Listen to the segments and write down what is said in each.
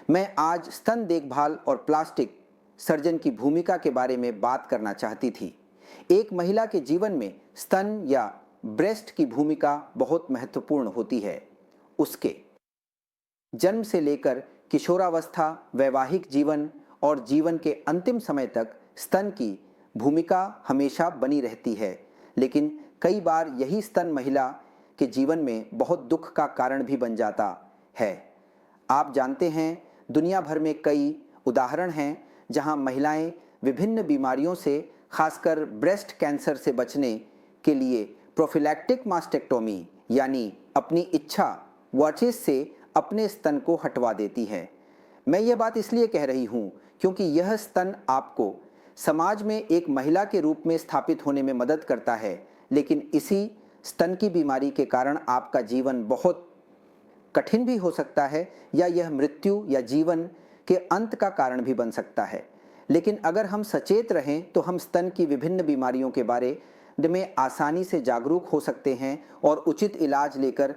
मैं आज स्तन देखभाल और प्लास्टिक सर्जन की भूमिका के बारे में बात करना चाहती थी। एक महिला के जीवन में स्तन या ब्रेस्ट की भूमिका बहुत महत्वपूर्ण होती है। उसके जन्म से लेकर किशोरावस्था, वैवाहिक जीवन और जीवन के अंतिम समय तक स्तन की भूमिका हमेशा बनी रहती है। लेकिन कई बार यही स्तन महिला के जीवन में बहुत दुख का कारण भी बन जाता है। आप जानते हैं, दुनिया भर में कई उदाहरण हैं जहां महिलाएं विभिन्न बीमारियों से, खासकर ब्रेस्ट कैंसर से बचने के लिए प्रोफिलैक्टिक मास्टेक्टोमी यानी अपनी इच्छा वर्जिश से अपने स्तन को हटवा देती हैं। मैं यह बात इसलिए कह रही हूँ क्योंकि यह स्तन आपको समाज में एक महिला के रूप में स्थापित होने में मदद करता है, लेकिन इसी स्तन की बीमारी के कारण आपका जीवन बहुत कठिन भी हो सकता है या यह मृत्यु या जीवन के अंत का कारण भी बन सकता है। लेकिन अगर हम सचेत रहें तो हम स्तन की विभिन्न बीमारियों के बारे में आसानी से जागरूक हो सकते हैं और उचित इलाज लेकर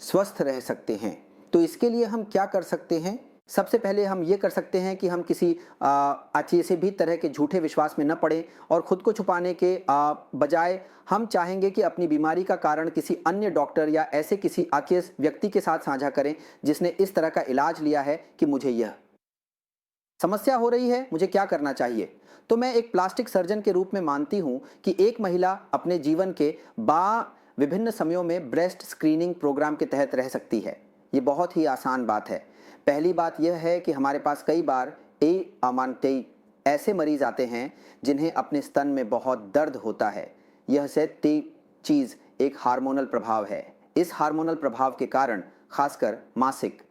स्वस्थ रह सकते हैं। तो इसके लिए हम क्या कर सकते हैं? सबसे पहले हम ये कर सकते हैं कि हम किसी किसी भी तरह के झूठे विश्वास में न पड़ें और ख़ुद को छुपाने के बजाय हम चाहेंगे कि अपनी बीमारी का कारण किसी अन्य डॉक्टर या ऐसे किसी आकिस व्यक्ति के साथ साझा करें जिसने इस तरह का इलाज लिया है कि मुझे यह समस्या हो रही है, मुझे क्या करना चाहिए। तो मैं एक प्लास्टिक सर्जन के रूप में मानती हूँ कि एक महिला अपने जीवन के विभिन्न समयों में ब्रेस्ट स्क्रीनिंग प्रोग्राम के तहत रह सकती है। ये बहुत ही आसान बात है। पहली बात यह है कि हमारे पास कई बार ऐसे मरीज आते हैं जिन्हें अपने स्तन में बहुत दर्द होता है। यह चीज़ एक हार्मोनल प्रभाव है। इस हार्मोनल प्रभाव के कारण खासकर मासिक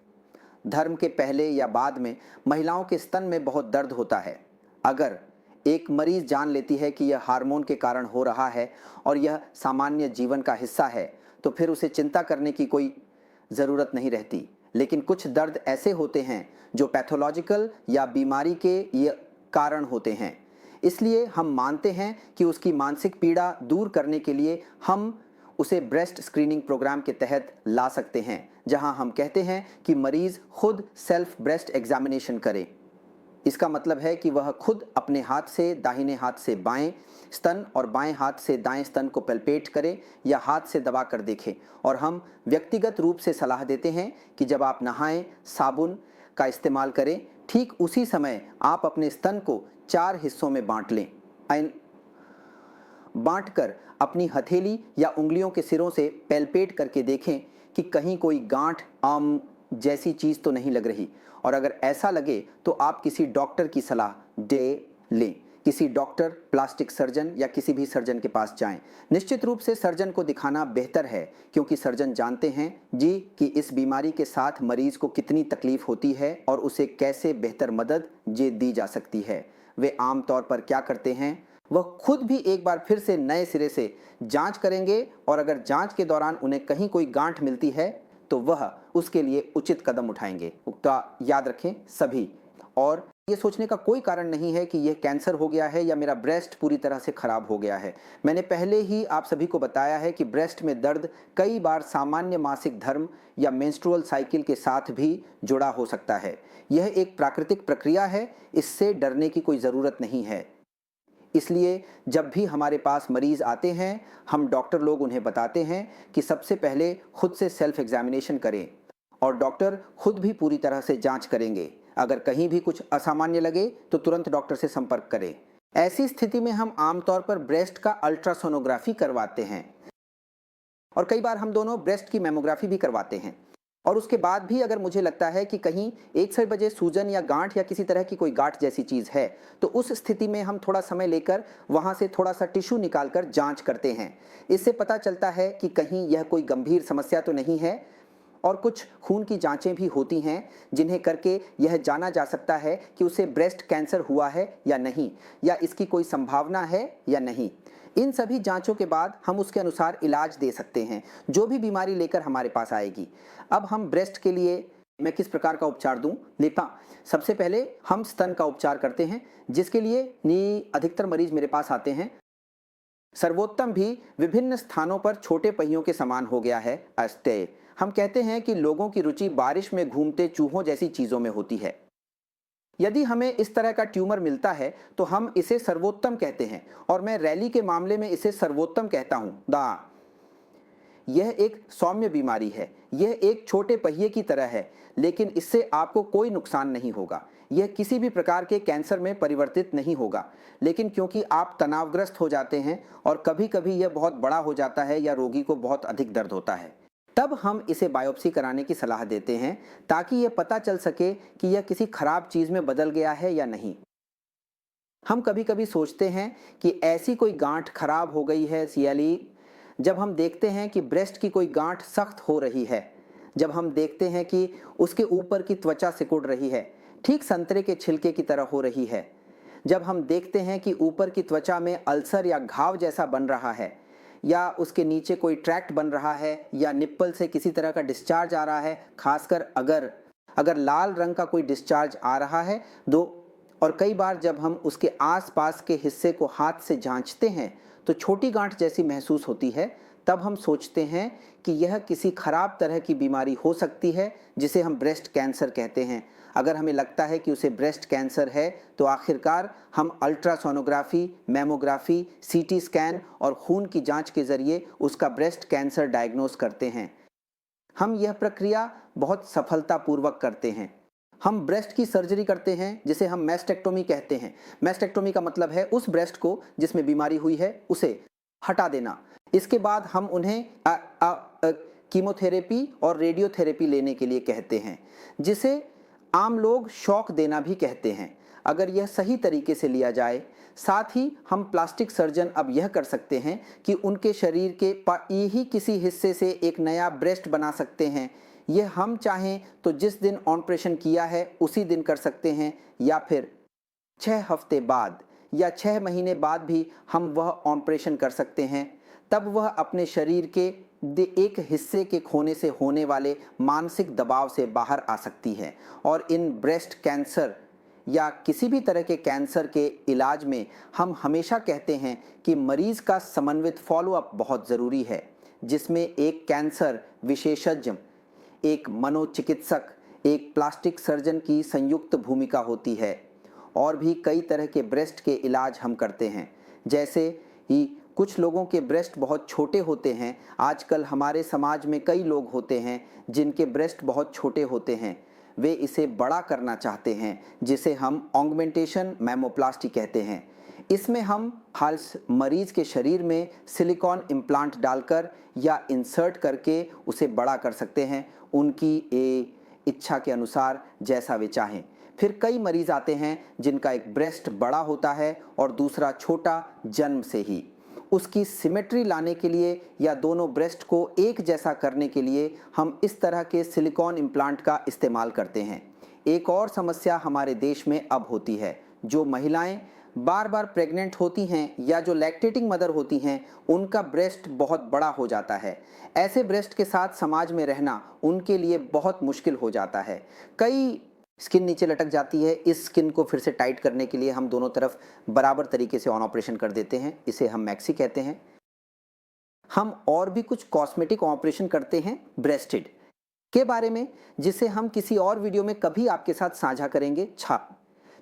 धर्म के पहले या बाद में महिलाओं के स्तन में बहुत दर्द होता है। अगर एक मरीज जान लेती है कि यह हार्मोन के कारण हो रहा है और यह सामान्य जीवन का हिस्सा है, तो फिर उसे चिंता करने की कोई ज़रूरत नहीं रहती। लेकिन कुछ दर्द ऐसे होते हैं जो पैथोलॉजिकल या बीमारी के ये कारण होते हैं। इसलिए हम मानते हैं कि उसकी मानसिक पीड़ा दूर करने के लिए हम उसे ब्रेस्ट स्क्रीनिंग प्रोग्राम के तहत ला सकते हैं, जहां हम कहते हैं कि मरीज़ खुद सेल्फ ब्रेस्ट एग्जामिनेशन करे। इसका मतलब है कि वह खुद अपने हाथ से दाहिने हाथ से बाएं स्तन और बाएं हाथ से दाएं स्तन को पलपेट करे या हाथ से दबा कर देखें। और हम व्यक्तिगत रूप से सलाह देते हैं कि जब आप नहाएं, साबुन का इस्तेमाल करें। ठीक उसी समय आप अपने स्तन को 4 हिस्सों में बांट लें। बांटकर अपनी हथेली या उंगलियों के सिरों से पैलपेट करके देखें कि कहीं कोई गांठ जैसी चीज़ तो नहीं लग रही, और अगर ऐसा लगे तो आप किसी डॉक्टर की सलाह लें। किसी डॉक्टर, प्लास्टिक सर्जन या किसी भी सर्जन के पास जाएं। निश्चित रूप से सर्जन को दिखाना बेहतर है क्योंकि सर्जन जानते हैं कि इस बीमारी के साथ मरीज को कितनी तकलीफ होती है और उसे कैसे बेहतर मदद दी जा सकती है। वे आम तौर पर क्या करते हैं, वह खुद भी एक बार फिर से नए सिरे से जांच करेंगे और अगर जांच के दौरान उन्हें कहीं कोई गांठ मिलती है तो वह उसके लिए उचित कदम उठाएंगे। याद रखें सभी, और ये सोचने का कोई कारण नहीं है कि यह कैंसर हो गया है या मेरा ब्रेस्ट पूरी तरह से खराब हो गया है। मैंने पहले ही आप सभी को बताया है कि ब्रेस्ट में दर्द कई बार सामान्य मासिक धर्म या मेंस्ट्रुअल साइकिल के साथ भी जुड़ा हो सकता है। यह एक प्राकृतिक प्रक्रिया है, इससे डरने की कोई ज़रूरत नहीं है। इसलिए जब भी हमारे पास मरीज़ आते हैं, हम डॉक्टर लोग उन्हें बताते हैं कि सबसे पहले खुद से सेल्फ एग्जामिनेशन करें और डॉक्टर खुद भी पूरी तरह से जांच करेंगे। अगर कहीं भी कुछ असामान्य लगे तो तुरंत डॉक्टर से संपर्क करें। ऐसी स्थिति में हम आमतौर पर ब्रेस्ट का अल्ट्रासोनोग्राफी करवाते हैं और कई बार हम दोनों ब्रेस्ट की मैमोग्राफी भी करवाते हैं। और उसके बाद भी अगर मुझे लगता है कि कहीं एक से बजे सूजन या गांठ या किसी तरह की कोई गांठ जैसी चीज़ है, तो उस स्थिति में हम थोड़ा समय लेकर वहां से थोड़ा सा टिश्यू निकालकर जांच करते हैं। इससे पता चलता है कि कहीं यह कोई गंभीर समस्या तो नहीं है। और कुछ खून की जांचें भी होती हैं जिन्हें करके यह जाना जा सकता है कि उसे ब्रेस्ट कैंसर हुआ है या नहीं, या इसकी कोई संभावना है या नहीं। इन सभी जांचों के बाद हम उसके अनुसार इलाज दे सकते हैं जो भी बीमारी लेकर हमारे पास आएगी। अब हम ब्रेस्ट के लिए मैं किस प्रकार का उपचार दूं? सबसे पहले हम स्तन का उपचार करते हैं, जिसके लिए अधिकतर मरीज मेरे पास आते हैं। सर्वोत्तम भी विभिन्न स्थानों पर छोटे पहियों के समान हो गया है। हम कहते हैं कि लोगों की रुचि बारिश में घूमते चूहों जैसी चीज़ों में होती है। यदि हमें इस तरह का ट्यूमर मिलता है तो हम इसे सर्वोत्तम कहते हैं, और मैं रैली के मामले में इसे सर्वोत्तम कहता हूं। यह एक सौम्य बीमारी है, यह एक छोटे पहिए की तरह है, लेकिन इससे आपको कोई नुकसान नहीं होगा। यह किसी भी प्रकार के कैंसर में परिवर्तित नहीं होगा, लेकिन क्योंकि आप तनावग्रस्त हो जाते हैं और कभी-कभी यह बहुत बड़ा हो जाता है या रोगी को बहुत अधिक दर्द होता है, तब हम इसे बायोप्सी कराने की सलाह देते हैं ताकि यह पता चल सके कि यह किसी खराब चीज़ में बदल गया है या नहीं। हम कभी-कभी सोचते हैं कि ऐसी कोई गांठ खराब हो गई है जब हम देखते हैं कि ब्रेस्ट की कोई गांठ सख्त हो रही है, जब हम देखते हैं कि उसके ऊपर की त्वचा सिकुड़ रही है, ठीक संतरे के छिलके की तरह हो रही है, जब हम देखते हैं कि ऊपर की त्वचा में अल्सर या घाव जैसा बन रहा है, या उसके नीचे कोई ट्रैक्ट बन रहा है, या निप्पल से किसी तरह का डिस्चार्ज आ रहा है, खासकर अगर लाल रंग का कोई डिस्चार्ज आ रहा है और कई बार जब हम उसके आसपास के हिस्से को हाथ से जांचते हैं तो छोटी गांठ जैसी महसूस होती है, तब हम सोचते हैं कि यह किसी खराब तरह की बीमारी हो सकती है जिसे हम ब्रेस्ट कैंसर कहते हैं। अगर हमें लगता है कि उसे ब्रेस्ट कैंसर है तो आखिरकार हम अल्ट्रासोनोग्राफी, मैमोग्राफी, सीटी स्कैन और खून की जांच के जरिए उसका ब्रेस्ट कैंसर डायग्नोस करते हैं। हम यह प्रक्रिया बहुत सफलतापूर्वक करते हैं। हम ब्रेस्ट की सर्जरी करते हैं जिसे हम मैस्टेक्टोमी कहते हैं। मैस्टेक्टोमी का मतलब है उस ब्रेस्ट को जिसमें बीमारी हुई है उसे हटा देना। इसके बाद हम उन्हें कीमोथेरेपी और रेडियोथेरेपी लेने के लिए कहते हैं, जिसे आम लोग शॉक देना भी कहते हैं, अगर यह सही तरीके से लिया जाए। साथ ही हम प्लास्टिक सर्जन अब यह कर सकते हैं कि उनके शरीर के यही किसी हिस्से से एक नया ब्रेस्ट बना सकते हैं। यह हम चाहें तो जिस दिन ऑपरेशन किया है उसी दिन कर सकते हैं, या फिर 6 हफ्ते बाद या 6 महीने बाद भी हम वह ऑपरेशन कर सकते हैं। तब वह अपने शरीर के एक हिस्से के खोने से होने वाले मानसिक दबाव से बाहर आ सकती है। और इन ब्रेस्ट कैंसर या किसी भी तरह के कैंसर के इलाज में हम हमेशा कहते हैं कि मरीज़ का समन्वित फॉलोअप बहुत ज़रूरी है, जिसमें एक कैंसर विशेषज्ञ, एक मनोचिकित्सक, एक प्लास्टिक सर्जन की संयुक्त भूमिका होती है। और भी कई तरह के ब्रेस्ट के इलाज हम करते हैं, जैसे ही कुछ लोगों के ब्रेस्ट बहुत छोटे होते हैं। आजकल हमारे समाज में कई लोग होते हैं जिनके ब्रेस्ट बहुत छोटे होते हैं, वे इसे बड़ा करना चाहते हैं, जिसे हम ऑगमेंटेशन मैमोप्लास्टी कहते हैं। इसमें हम मरीज के शरीर में सिलिकॉन इम्प्लांट डालकर या इंसर्ट करके उसे बड़ा कर सकते हैं, उनकी इच्छा के अनुसार जैसा वे चाहें। फिर कई मरीज आते हैं जिनका एक ब्रेस्ट बड़ा होता है और दूसरा छोटा जन्म से ही। उसकी सिमेट्री लाने के लिए या दोनों ब्रेस्ट को एक जैसा करने के लिए हम इस तरह के सिलिकॉन इम्प्लांट का इस्तेमाल करते हैं। एक और समस्या हमारे देश में अब होती है, जो महिलाएं बार बार प्रेग्नेंट होती हैं या जो लैक्टेटिंग मदर होती हैं, उनका ब्रेस्ट बहुत बड़ा हो जाता है। ऐसे ब्रेस्ट के साथ समाज में रहना उनके लिए बहुत मुश्किल हो जाता है। कई स्किन नीचे लटक जाती है। इस स्किन को फिर से टाइट करने के लिए हम दोनों तरफ बराबर तरीके से ऑन ऑपरेशन कर देते हैं, इसे हम मैक्सी कहते हैं। हम और भी कुछ कॉस्मेटिक ऑपरेशन करते हैं ब्रेस्टेड के बारे में, जिसे हम किसी और वीडियो में कभी आपके साथ साझा करेंगे।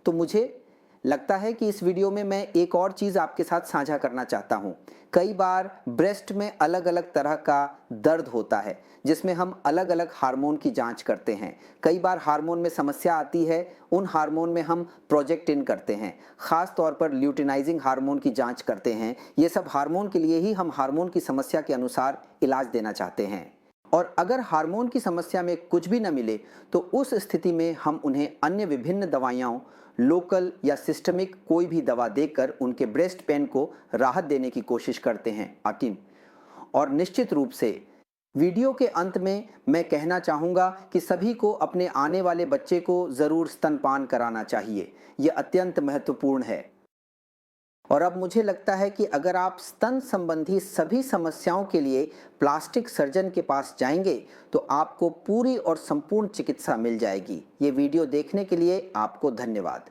तो मुझे लगता है कि इस वीडियो में मैं एक और चीज़ आपके साथ साझा करना चाहता हूँ। कई बार ब्रेस्ट में अलग अलग तरह का दर्द होता है, जिसमें हम अलग अलग हार्मोन की जांच करते हैं। कई बार हार्मोन में समस्या आती है, उन हार्मोन में हम प्रोजेक्टिन करते हैं, ख़ास तौर पर ल्यूटिनाइजिंग हार्मोन की जांच करते हैं। ये सब हार्मोन के लिए ही हम हार्मोन की समस्या के अनुसार इलाज देना चाहते हैं। और अगर हार्मोन की समस्या में कुछ भी न मिले तो उस स्थिति में हम उन्हें अन्य विभिन्न दवाइयों, लोकल या सिस्टमिक कोई भी दवा देकर उनके ब्रेस्ट पेन को राहत देने की कोशिश करते हैं। और निश्चित रूप से वीडियो के अंत में मैं कहना चाहूँगा कि सभी को अपने आने वाले बच्चे को ज़रूर स्तनपान कराना चाहिए। यह अत्यंत महत्वपूर्ण है। और अब मुझे लगता है कि अगर आप स्तन संबंधी सभी समस्याओं के लिए प्लास्टिक सर्जन के पास जाएंगे तो आपको पूरी और संपूर्ण चिकित्सा मिल जाएगी। ये वीडियो देखने के लिए आपको धन्यवाद।